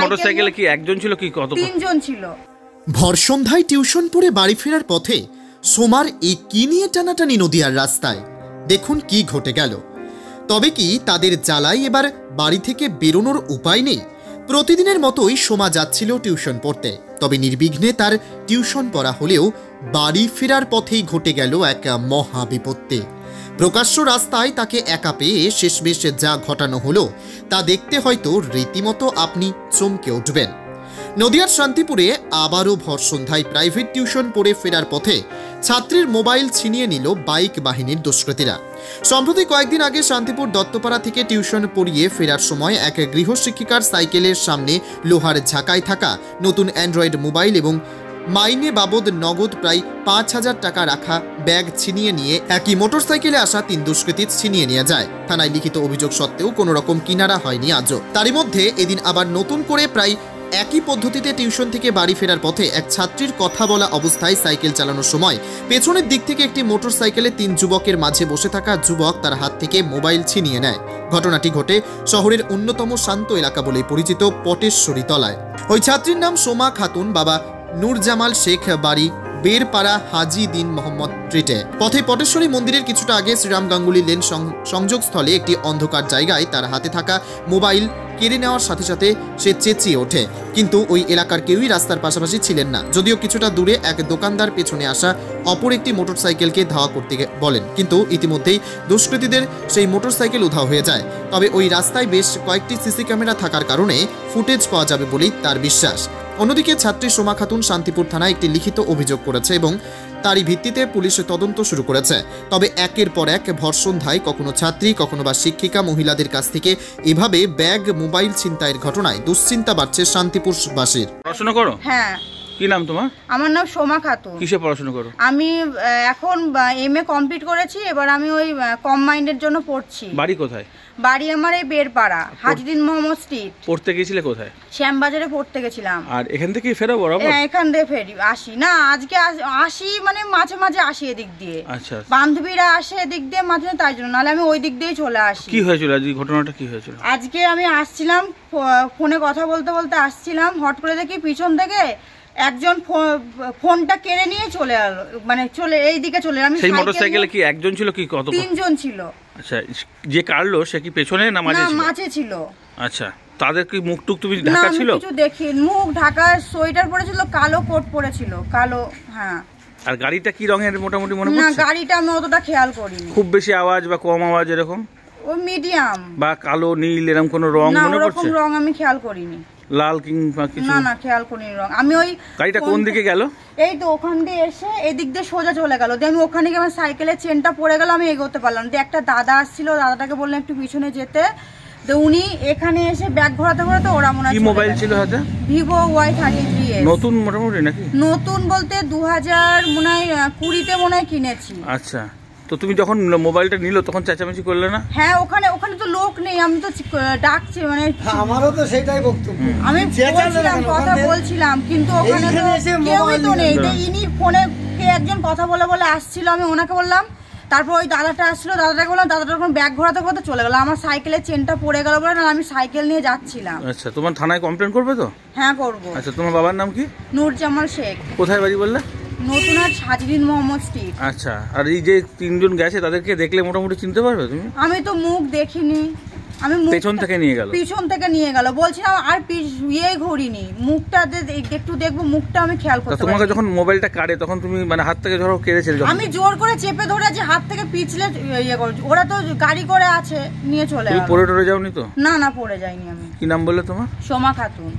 মোটরসাইকেলে কি একজন ছিল কি কত? তিনজন ছিল। ভর সন্ধ্যায় টিউশন পড়ে বাড়ি ফেরার পথে সোমার এই কি নিয়ে টানাটানি নদিয়ার রাস্তায়, দেখুন কি ঘটে গেল। তবে কি তাদের জ্বালায় এবার বাড়ি থেকে বেরোনোর উপায় নেই? প্রতিদিনের মতোই সোমা যাচ্ছিল টিউশন পড়তে, তবে নির্বিঘ্নে তার টিউশন পড়া হলেও বাড়ি ফেরার পথেই ঘটে গেল এক মহা বিপত্তি। প্রকাশ্য রাস্তায় তাকে একা পেয়ে শেষমেশ যা ঘটানো হলো তা দেখতে হয়তো রীতিমতো আপনি চমকে উঠবেন। নদিয়ার শান্তিপুরে আবারও ভর সন্ধ্যায় প্রাইভেট টিউশন পড়ে ফেরার পথে ছাত্রীর মোবাইল ছিনিয়ে নিল বাইক বাহিনীর দুষ্কৃতীরা। সম্প্রতি কয়েকদিন আগে শান্তিপুর দত্তপাড়া থেকে টিউশন পড়িয়ে ফেরার সময় এক গৃহশিক্ষিকার সাইকেলের সামনে লোহার ঝাঁকায় থাকা নতুন অ্যান্ড্রয়েড মোবাইল এবং মাইনে বাবদ নগদ প্রায় ৫,০০০ টাকা রাখা ব্যাগ ছিনিয়ে নিয়ে একই মোটরসাইকেলে আসা ৩ দুষ্কৃতী ছিনিয়ে নিয়ে যায়। থানায় লিখিত অভিযোগ সত্ত্বেও কোনো রকম কিনারা হয়নি আজও। তারই মধ্যে এদিন আবার নতুন করে প্রায় একই পদ্ধতিতে টিউশন থেকে বাড়ি ফেরার পথে এক ছাত্রীর কথা বলা অবস্থায় সাইকেল চালানোর সময় পেছনের দিক থেকে একটি মোটরসাইকেলে ৩ যুবকের মাঝে বসে থাকা যুবক তার হাত থেকে মোবাইল ছিনিয়ে নেয়। ঘটনাটি ঘটে শহরের অন্যতম শান্ত এলাকা বলে পরিচিত পটেশ্বরী তলায়। ওই ছাত্রীর নাম সোমা খাতুন, বাবা নূরজামাল শেখ, বাড়ি বেরপাড়া হাজি দিন মোহাম্মদ ট্রিটে। পথে পটেশ্বরী মন্দিরের কিছুটা আগে শ্রীরাম গাঙ্গুলি লেন সংযোগস্থলে একটি অন্ধকার জায়গায় তার হাতে থাকা মোবাইল কেড়ে নেওয়ার সাথে সাথে সে চেঁচিয়ে ওঠে, কিন্তু ওই এলাকার কেউই রাস্তার পাশাপাশি ছিলেন না। যদিও কিছুটা দূরে এক দোকানদার পেছনে আসা অপর একটি মোটরসাইকেলকে ধাওয়া করতে বলেন, কিন্তু ইতিমধ্যেই দুষ্কৃতীদের সেই মোটরসাইকেল উধাও হয়ে যায়। তবে ওই রাস্তায় বেশ কয়েকটি সিসি ক্যামেরা থাকার কারণে ফুটেজ পাওয়া যাবে বলেই তার বিশ্বাস। অন্যদিকে ছাত্রী সোমা খাতুন শান্তিপুর থানায় একটি লিখিত অভিযোগ করেছে এবং তারই ভিত্তিতে পুলিশ তদন্ত শুরু করেছে। তবে একের পর এক ভর সন্ধ্যায় কখনো ছাত্রী কখনো বা শিক্ষিকা মহিলাদের কাছ থেকে এভাবে ব্যাগ মোবাইল ছিনতাইয়ের ঘটনায় দুশ্চিন্তা বাড়ছে শান্তিপুরবাসীর। পড়াশোনা করো? হ্যাঁ। কি নাম তোমার? আমার নাম সোমা খাতুন। কিসে পড়াশোনা করো? আমি এখন MA কমপ্লিট করেছি, এবার আমি ওই কম মাইন্ডের জন্য পড়ছি। বাড়ি কোথায়? বাড়ি আমার এই বেরপাড়া হাজিদিন মোহাম্মদ স্ট্রিট। পড়তে গিয়েছিলে কোথায়? শ্যামবাজারে পড়তে গেছিলাম। আর এখান থেকে ফেরো বরাবর? হ্যাঁ, এখান দিয়ে ফেরি আসি না, আজকে আসি মানে মাঝে মাঝে আসি এদিক দিয়ে। আচ্ছা, বান্ধবীরা আসে এদিক দিয়ে মাঝে, তাই জন্য, নাহলে আমি ওই দিক দিয়েই চলে আসি। কি হয়েছিল আজকে? ঘটনাটা কি হয়েছিল? আজকে আমি আসছিলাম, ফোনে কথা বলতে বলতে আসছিলাম, হট করে দেখি পিছন থেকে একজন ফোনটা কেড়ে নিয়ে চলে এলো, মানে চলে এইদিকে চলে। আমি সেই মোটরসাইকেলে কি একজন ছিল কি কত? 3 জন ছিল। আচ্ছা, যে কাটলো সে কি পেছনে না মাঝে ছিল? না, মাঝে ছিল। আচ্ছা, তাদের কি মুখ টুক তুমি ঢাকা ছিল? না, কিছু দেখি, মুখ ঢাকা, সোয়েটার পরেছিল, কালো কোট পরেছিল, কালো। হ্যাঁ। আর গাড়িটা কি রঙের মোটামুটি মনে পড়ছে? না, গাড়িটা আমি অতটা খেয়াল করিনি। খুব বেশি আওয়াজ বা কম আওয়াজ এরকম? ও মিডিয়াম। বা কালো নীল এরকম কোনো রং মনে পড়ছে? না, রং আমি খেয়াল করিনি। লাল কিংবা কিছু? না, খেয়াল করিনি রং। আমি ওই গাড়িটা কোন দিকে গেল? এই তো ওখান দিয়ে এসে এদিক দিয়ে সোজা চলে গেল। দিয়ে আমি ওখানে গিয়ে আমার সাইকেলের চেনটা পড়ে গেল, আমি এগোতে পারলাম। দিয়ে একটা দাদা আসছিল, দাদাটাকে বললাম একটু পিছনে যেতে। তো উনি এখানে এসে ব্যাগ ঘোরাতে ঘোরাতে ওরা মনে হয়। কি মোবাইল ছিল হাতে? Vivo Y33s। নতুন মোটামুটি নাকি? নতুন বলতে 2020 মনে হয় কিনেছি। আচ্ছা, তো তুমি যখন মোবাইলটা নিল তখন চেঁচামেচি করলে না? হ্যাঁ, ওখানে তো লোক নেই, আমি তো ডাকছি, মানে আমারও তো সেটাই বক্তব্য। আমি বলছিলাম, কথা বলছিলাম, কিন্তু ওখানে তো কেউই তো নেই। ইনি ফোনে কে একজন কথা বলে বলে আসছিল, আমি ওনাকে বললাম। তারপর ওই দাদাটা আসলো, দাদাটাকে বললাম, দাদাটা ওখানে ব্যাগ ঘোরাতে ঘোরাতে চলে গেল। আমার সাইকেলের চেনটা পড়ে গেল বলে না, আমি সাইকেল নিয়ে যাচ্ছিলাম। আচ্ছা, তোমার থানায় কমপ্লেন করবে তো? হ্যাঁ, করবো। আচ্ছা, তোমার বাবার নাম কি? নূরজামাল শেখ। কোথায় বাড়ি বললে? নতুনহাট হাজিদিন মোহাম্মদ স্ট্রিট। আচ্ছা, আর এই যে 3 জন গেছে তাদেরকে দেখলে মোটামুটি চিনতে পারবে তুমি? আমি তো মুখ দেখিনি। আমি পেছন থেকে নিয়ে গেল বলছিলাম, আর ঘুরিনি, মুখটা একটু দেখবো, মুখটা আমি খেয়াল করতে পারি। তোমাকে যখন মোবাইলটা কাটে তখন তুমি মানে হাত থেকে ধরো কেড়েছিলে? আমি জোর করে চেপে ধরে যে হাত থেকে পিছলে ইয়ে করছি। ওরা তো গাড়ি করে আছে, নিয়ে চলে গেল। তুমি পড়ে যাওনি তো? না, পড়ে যাইনি আমি। কি নাম বললে তোমার? সোমা খাতুন।